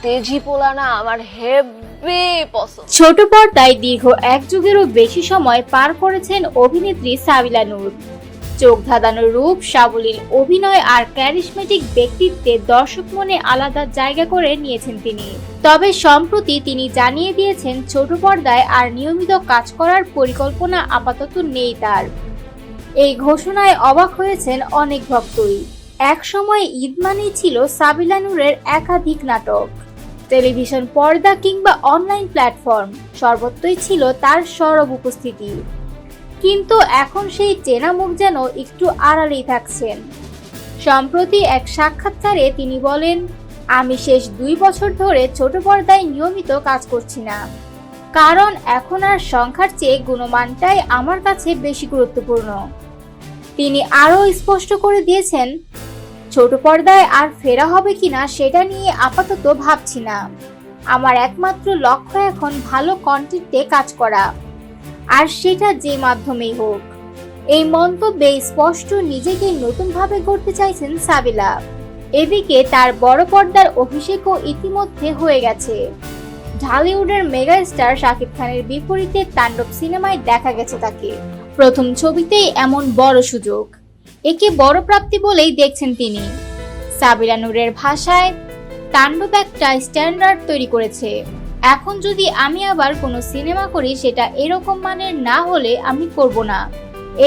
তেজি পোলা না আমার হেভি পছন্দ। ছোট পর্দায় দীর্ঘ এক যুগেরও বেশি সময় পার করেছেন অভিনেত্রী সাবিলা নূর। চোখ ধাঁধানো রূপ, সাবলীল অভিনয় আর ক্যারিশমেটিক ব্যক্তিত্বে দর্শক মনে আলাদা জায়গা করে নিয়েছেন তিনি। তবে সম্প্রতি তিনি জানিয়ে দিয়েছেন ছোট পর্দায় আর নিয়মিত কাজ করার পরিকল্পনা আপাতত নেই তার। এই ঘোষণায় অবাক হয়েছেন অনেক ভক্তই। এক সময় ঈদ মানেই ছিল সাবিলা নূরের একাধিক নাটক, টেলিভিশন পর্দা কিংবা অনলাইন প্ল্যাটফর্ম, সর্বত্রই ছিল তার সরব উপস্থিতি। কিন্তু এখন সেই চেনা মুখ যেন একটু আড়ালেই থাকছেন। সম্প্রতি এক সাক্ষাৎকারে তিনি বলেন, আমি শেষ 2 বছর ধরে ছোট পর্দায় নিয়মিত কাজ করছি না, কারণ এখন আর সংখ্যার চেয়ে গুণমানটাই আমার কাছে বেশি গুরুত্বপূর্ণ। তিনি আরও স্পষ্ট করে দিয়েছেন, ছোট পর্দায় আর ফেরা হবে কিনা সেটা নিয়ে আপাতত ভাবছি না। আমার একমাত্র লক্ষ্য এখন ভালো কন্টেন্টে কাজ করা, আর সেটা যে মাধ্যমেই হোক। এই মন্তব্যে স্পষ্ট নিজেকে নতুনভাবে গড়তে চাইছেন সাবিলা। এদিকে তার বড় পর্দার অভিষেকও ইতিমধ্যে হয়ে গেছে। ঢালিউডের মেগা স্টার শাকিব খানের বিপরীতে তাণ্ডব সিনেমায় দেখা গেছে তাকে। প্রথম ছবিতেই এমন বড় সুযোগ, একে বড় প্রাপ্তি বলেই দেখছেন তিনি। সাবিলা নূরের ভাষায়, তাণ্ডব একটা স্ট্যান্ডার্ড তৈরি করেছে। এখন যদি আমি আবার কোনো সিনেমা করি সেটা এরকম মানের না হলে আমি করব না।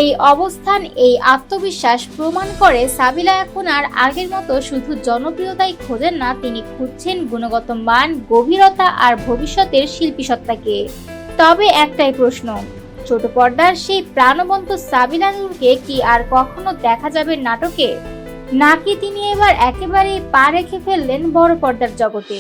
এই অবস্থান, এই আত্মবিশ্বাস প্রমাণ করে সাবিলা এখন আর আগের মতো শুধু জনপ্রিয়তাই খোঁজেন না, তিনি খুঁজছেন গুণগত মান, গভীরতা আর ভবিষ্যতের শিল্পী সত্তাকে। তবে একটাই প্রশ্ন, ছোট পর্দার সেই প্রাণবন্ত সাবিলা নূরকে কি আর কখনো দেখা যাবে নাটকে, নাকি তিনি এবার একেবারেই পা রেখে ফেললেন বড় পর্দার জগতে?